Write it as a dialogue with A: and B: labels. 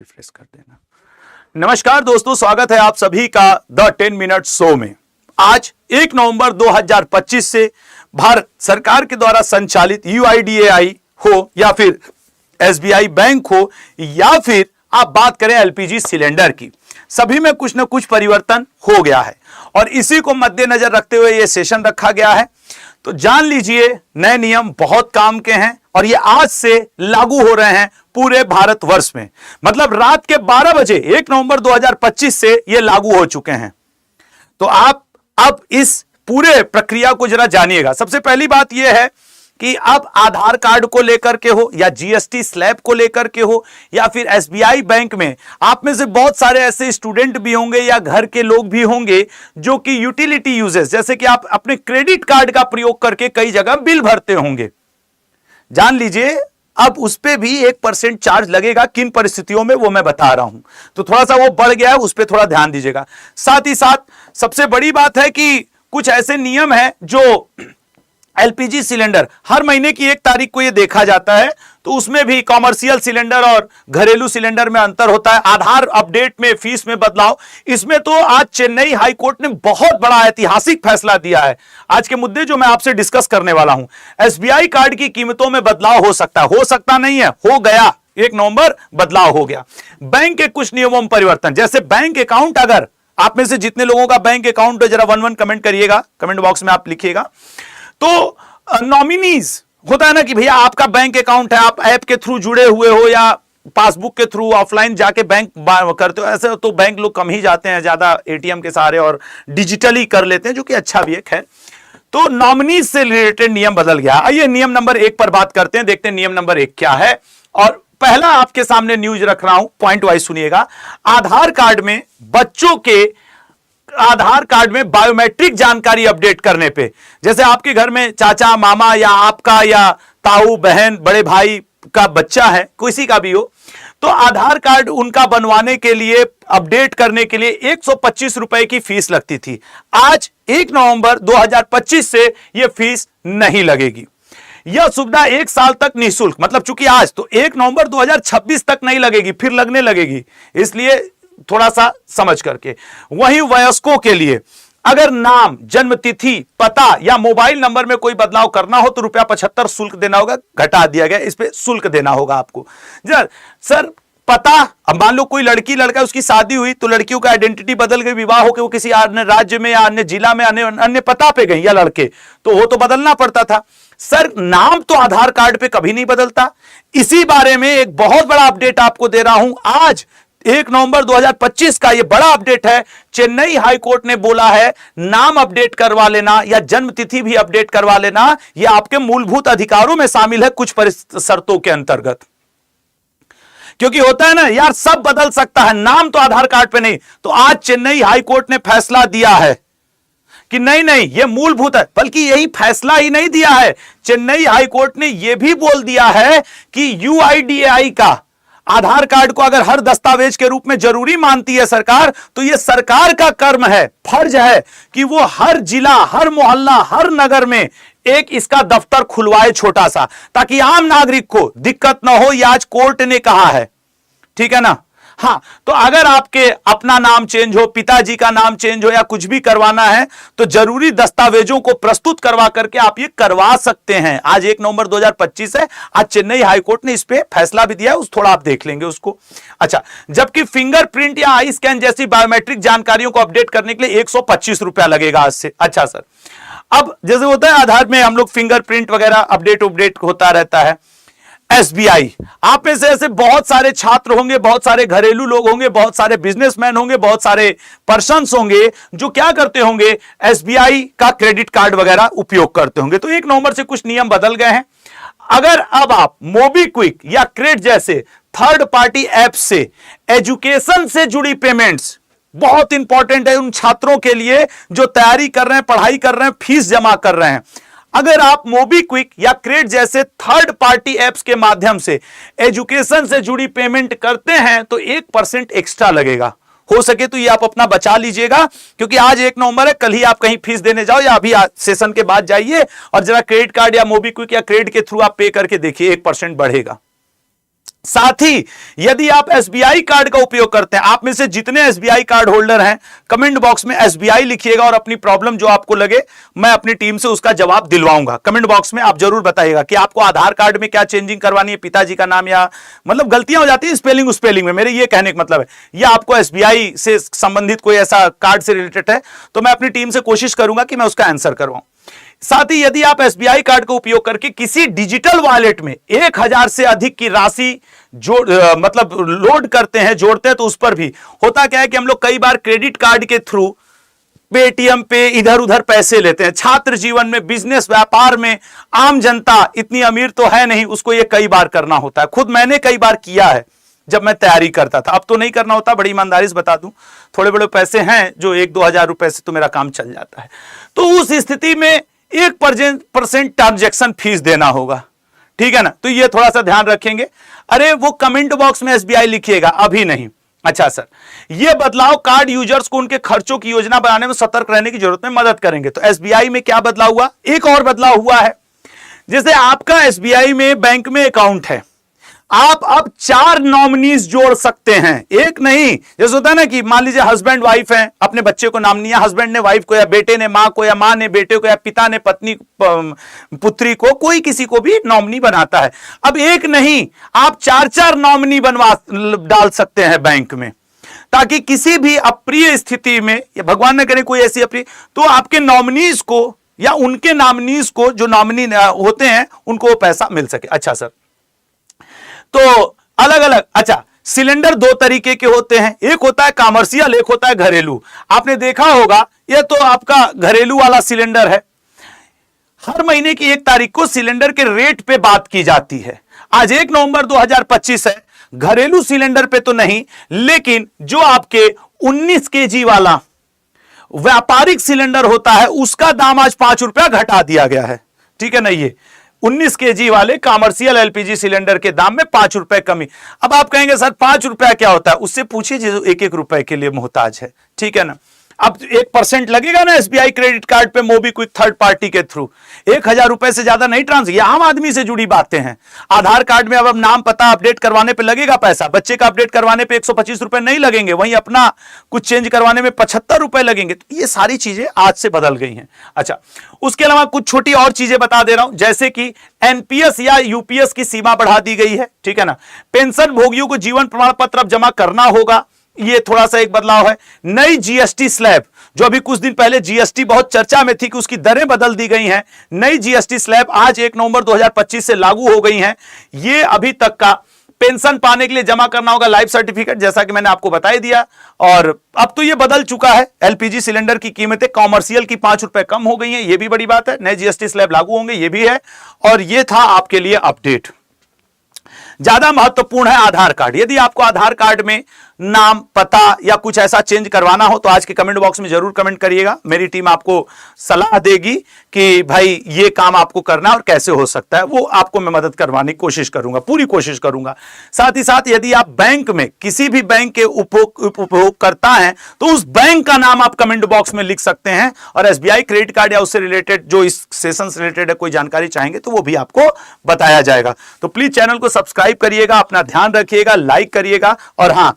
A: Refresh कर देना। नमस्कार दोस्तों, स्वागत है आप सभी का द 10 मिनट शो में। आज 1 नवंबर 2025 से भारत सरकार के द्वारा संचालित UIDAI हो या फिर SBI बैंक हो या फिर आप बात करें LPG सिलेंडर की, सभी में कुछ न कुछ परिवर्तन हो गया है और इसी को मद्देनजर रखते हुए यह सेशन रखा गया है। तो जान लीजिए, नए नियम बहुत काम के हैं और ये आज से लागू हो रहे हैं पूरे भारतवर्ष में। मतलब रात के 12 बजे 1 नवंबर 2025 से ये लागू हो चुके हैं। तो आप अब इस पूरे प्रक्रिया को जरा जानिएगा। सबसे पहली बात यह है कि अब आधार कार्ड को लेकर के हो या GST स्लैब को लेकर के हो या फिर SBI बैंक में, आप में से बहुत सारे ऐसे स्टूडेंट भी होंगे या घर के लोग भी होंगे जो कि यूटिलिटी यूजेस, जैसे कि आप अपने क्रेडिट कार्ड का प्रयोग करके कई जगह बिल भरते होंगे। जान लीजिए अब उस पे भी 1% चार्ज लगेगा। किन परिस्थितियों में वो मैं बता रहा हूं, तो थोड़ा सा वो बढ़ गया है, उस पर थोड़ा ध्यान दीजिएगा। साथ ही साथ सबसे बड़ी बात है कि कुछ ऐसे नियम है जो LPG सिलेंडर हर महीने की 1 तारीख को ये देखा जाता है, तो उसमें भी कॉमर्शियल सिलेंडर और घरेलू सिलेंडर में अंतर होता है। आधार अपडेट में फीस में बदलाव, इसमें तो आज चेन्नई हाई कोर्ट ने बहुत बड़ा ऐतिहासिक फैसला दिया है। आज के मुद्दे जो मैं आपसे डिस्कस करने वाला हूं, SBI कार्ड की कीमतों में बदलाव हो सकता नहीं है, हो गया। 1 नवंबर बदलाव हो गया। बैंक के कुछ नियमों में परिवर्तन, जैसे बैंक अकाउंट, अगर आप में से जितने लोगों का बैंक अकाउंट है जरा 1-1 कमेंट करिएगा, कमेंट बॉक्स में आप लिखिएगा। तो नॉमिनीज होता है ना कि भैया आपका बैंक अकाउंट है, आप ऐप के थ्रू जुड़े हुए हो या पासबुक के थ्रू ऑफलाइन जाके बैंक करते हो। ऐसे तो बैंक लोग कम ही जाते हैं, ज्यादा ATM के सहारे और डिजिटली कर लेते हैं, जो कि अच्छा भी है। खैर, तो नॉमिनीज से रिलेटेड नियम बदल गया। आइए नियम नंबर 1 पर बात करते हैं, देखते हैं नियम नंबर 1 क्या है। और पहला आपके सामने न्यूज रख रहा हूं, पॉइंट वाइज सुनिएगा। आधार कार्ड में बच्चों के आधार कार्ड में बायोमेट्रिक जानकारी अपडेट करने पे, जैसे आपके घर में चाचा मामा या आपका या ताऊ बहन बड़े भाई का बच्चा है, किसी का भी हो, तो आधार कार्ड उनका बनवाने के लिए अपडेट करने के लिए 125 रुपए की फीस लगती थी। आज 1 नवंबर 2025 से यह फीस नहीं लगेगी। यह सुविधा 1 साल तक निःशुल्क, मतलब चूंकि आज तो 1 नवंबर 2026 तक नहीं लगेगी, फिर लगने लगेगी, इसलिए थोड़ा सा समझ करके। वहीं वयस्कों के लिए अगर नाम, जन्म तिथि, पता या मोबाइल नंबर में कोई बदलाव करना हो तो ₹75 शुल्क देना होगा, घटा दिया गया, इस पे शुल्क देना होगा आपको। सर पता, अब मान लो कोई लड़की लड़का उसकी शादी हुई तो लड़कियों का आइडेंटिटी बदल गई, विवाह हो के वो किसी अन्य राज्य में या अन्य जिला में अन्य पता पे गई, या लड़के तो वो तो बदलना पड़ता था। सर नाम तो आधार कार्ड पे कभी नहीं बदलता। इसी बारे में एक बहुत बड़ा अपडेट आपको दे रहा हूं। आज 1 नवंबर 2025 का यह बड़ा अपडेट है। चेन्नई हाई कोर्ट ने बोला है नाम अपडेट करवा लेना या जन्म तिथि भी अपडेट करवा लेना, यह आपके मूलभूत अधिकारों में शामिल है कुछ शर्तों के अंतर्गत। क्योंकि होता है ना यार, सब बदल सकता है, नाम तो आधार कार्ड पे नहीं। तो आज चेन्नई हाई कोर्ट ने फैसला दिया है कि नहीं यह मूलभूत है। बल्कि यही फैसला ही नहीं दिया है, चेन्नई हाई कोर्ट ने यह भी बोल दिया है कि UIDAI का आधार कार्ड को अगर हर दस्तावेज के रूप में जरूरी मानती है सरकार, तो यह सरकार का कर्म है, फर्ज है कि वो हर जिला, हर मोहल्ला, हर नगर में एक इसका दफ्तर खुलवाए छोटा सा, ताकि आम नागरिक को दिक्कत ना हो। यह आज कोर्ट ने कहा है, ठीक है ना। हाँ, तो अगर आपके अपना नाम चेंज हो, पिताजी का नाम चेंज हो या कुछ भी करवाना है तो जरूरी दस्तावेजों को प्रस्तुत करवा करके आप ये करवा सकते हैं। आज 1 नवंबर 2025 है। आज चेन्नई हाई कोर्ट ने इस पे फैसला भी दिया है, उस थोड़ा आप देख लेंगे उसको। अच्छा, जबकि फिंगरप्रिंट या आई स्कैन जैसी बायोमेट्रिक जानकारियों को अपडेट करने के लिए 125 रुपया लगेगा आज से। अच्छा सर, अब जैसे होता है आधार में हम लोग फिंगरप्रिंट वगैरह अपडेट होता रहता है। SBI, आप में से ऐसे बहुत सारे छात्र होंगे, बहुत सारे घरेलू लोग होंगे, बहुत सारे बिजनेसमैन होंगे, बहुत सारे पर्सन्स होंगे जो क्या करते होंगे, SBI का क्रेडिट कार्ड वगैरह उपयोग करते होंगे। तो 1 नवंबर से कुछ नियम बदल गए हैं। अगर अब आप मोबीक्विक या क्रेड जैसे थर्ड पार्टी ऐप से एजुकेशन से जुड़ी पेमेंट्स, बहुत इंपॉर्टेंट है उन छात्रों के लिए जो तैयारी कर रहे हैं, पढ़ाई कर रहे हैं, फीस जमा कर रहे हैं, अगर आप मोबीक्विक या क्रेड जैसे थर्ड पार्टी एप्स के माध्यम से एजुकेशन से जुड़ी पेमेंट करते हैं तो 1% एक्स्ट्रा लगेगा। हो सके तो ये आप अपना बचा लीजिएगा, क्योंकि आज 1 नवंबर है, कल ही आप कहीं फीस देने जाओ या अभी सेशन के बाद जाइए और जरा क्रेडिट कार्ड या मोबीक्विक या क्रेडिट के थ्रू आप पे करके देखिए, 1% बढ़ेगा। साथ ही यदि आप एसबीआई कार्ड का उपयोग करते हैं, आप में से जितने एसबीआई कार्ड होल्डर हैं, कमेंट बॉक्स में एसबीआई लिखिएगा और अपनी प्रॉब्लम जो आपको लगे मैं अपनी टीम से उसका जवाब दिलवाऊंगा। कमेंट बॉक्स में आप जरूर बताइएगा कि आपको आधार कार्ड में क्या चेंजिंग करवानी है, पिताजी का नाम, या मतलब गलतियां हो जाती है स्पेलिंग स्पेलिंग में, मेरे ये कहने का मतलब है, या आपको एसबीआई से संबंधित कोई ऐसा कार्ड से रिलेटेड है तो मैं अपनी टीम से कोशिश करूंगा कि मैं उसका आंसर करवाऊं। साथ ही यदि आप एसबीआई कार्ड का उपयोग करके किसी डिजिटल वॉलेट में 1000 से अधिक की राशि मतलब लोड करते हैं, जोड़ते हैं, तो उस पर भी होता क्या है कि हम लोग कई बार क्रेडिट कार्ड के थ्रू पेटीएम पे इधर उधर पैसे लेते हैं। छात्र जीवन में, बिजनेस व्यापार में, आम जनता इतनी अमीर तो है नहीं, उसको ये कई बार करना होता है। खुद मैंने कई बार किया है जब मैं तैयारी करता था, अब तो नहीं करना होता, बड़ी ईमानदारी से बता दूं, थोड़े बड़े पैसे हैं जो 1-2 हजार रुपए से तो मेरा काम चल जाता है। तो उस स्थिति में 1% ट्रांजैक्शन फीस देना होगा, ठीक है ना, तो ये थोड़ा सा ध्यान रखेंगे। अरे वो कमेंट बॉक्स में एसबीआई लिखिएगा, अभी नहीं। अच्छा सर, ये बदलाव कार्ड यूजर्स को उनके खर्चों की योजना बनाने में सतर्क रहने की जरूरत में मदद करेंगे। तो एसबीआई में क्या बदलाव हुआ? एक और बदलाव हुआ है। जैसे आपका एसबीआई में बैंक में अकाउंट है, आप अब 4 नॉमिनीज जोड़ सकते हैं, एक नहीं। जैसे होता है ना कि मान लीजिए हस्बैंड वाइफ है, अपने बच्चे को नाम नहीं है, हस्बैंड ने वाइफ को, या बेटे ने मां को, या मां ने बेटे को, या पिता ने पत्नी पुत्री को, कोई किसी को भी नॉमिनी बनाता है। अब एक नहीं, आप 4-4 नॉमिनी बनवा डाल सकते हैं बैंक में, ताकि किसी भी अप्रिय स्थिति में, या भगवान न करे कोई ऐसी अप्रिय, तो आपके नॉमिनीज को या उनके नॉमिनीज को, जो नॉमिनी होते हैं, उनको पैसा मिल सके। अच्छा सर, तो अलग अलग, अच्छा सिलेंडर 2 तरीके के होते हैं, एक होता है कॉमर्शियल, एक होता है घरेलू। आपने देखा होगा, यह तो आपका घरेलू वाला सिलेंडर है। हर महीने की 1 तारीख को सिलेंडर के रेट पे बात की जाती है। आज 1 नवंबर 2025 है, घरेलू सिलेंडर पे तो नहीं, लेकिन जो आपके 19 केजी वाला व्यापारिक सिलेंडर होता है, उसका दाम आज 5 रुपया घटा दिया गया है, ठीक है ना। ये 19 केजी वाले कॉमर्शियल एलपीजी सिलेंडर के दाम में 5 रुपए कमी। अब आप कहेंगे सर 5 रुपया क्या होता है? उससे पूछिए जो 1-1 रुपए के लिए मोहताज है, ठीक है ना। अब 1% लगेगा ना एसबीआई क्रेडिट कार्ड पे मोबीक्विक थर्ड पार्टी के थ्रू, 1000 रुपए से ज्यादा नहीं ट्रांसफर। ये आम आदमी से जुड़ी बातें हैं। आधार कार्ड में अब नाम पता अपडेट करवाने पे लगेगा पैसा, बच्चे का अपडेट करवाने पे 125 रुपए नहीं लगेंगे, वहीं अपना कुछ चेंज करवाने में 75 रुपए लगेंगे। तो ये सारी चीजें आज से बदल गई हैं। अच्छा, उसके अलावा कुछ छोटी और चीजें बता दे रहा हूं, जैसे कि एनपीएस या यूपीएस की सीमा बढ़ा दी गई है, ठीक है ना। पेंशन भोगियों को जीवन प्रमाण पत्र अब जमा करना होगा, ये थोड़ा सा एक बदलाव है। नई जीएसटी स्लैब, जो अभी कुछ दिन पहले जीएसटी बहुत चर्चा में थी कि उसकी दरें बदल दी गई हैं, नई जीएसटी स्लैब आज 1 नवंबर 2025 से लागू हो गई हैं। ये अभी तक का पेंशन पाने के लिए जमा करना होगा लाइफ सर्टिफिकेट, जैसा कि मैंने आपको बता ही दिया। और अब तो ये बदल चुका है, एलपीजी सिलेंडर की कीमतें कॉमर्शियल की 5 रुपए कम हो गई हैं, ये भी बड़ी बात है। नए जीएसटी स्लैब लागू होंगे, ये भी है। और ये था आपके लिए अपडेट। ज्यादा महत्वपूर्ण है आधार कार्ड। यदि आपको आधार कार्ड में नाम, पता या कुछ ऐसा चेंज करवाना हो तो आज के कमेंट बॉक्स में जरूर कमेंट करिएगा। मेरी टीम आपको सलाह देगी कि भाई ये काम आपको करना है और कैसे हो सकता है, वो आपको मैं मदद करवाने की कोशिश करूंगा, पूरी कोशिश करूंगा। साथ ही साथ यदि आप बैंक में किसी भी बैंक के उपभोग करता है तो उस बैंक का नाम आप कमेंट बॉक्स में लिख सकते हैं, और एसबीआई क्रेडिट कार्ड या उससे रिलेटेड जो इस सेशन से रिलेटेड है कोई जानकारी चाहेंगे तो वो भी आपको बताया जाएगा। तो प्लीज चैनल को सब्सक्राइब करिएगा, अपना ध्यान रखिएगा, लाइक करिएगा। और हाँ,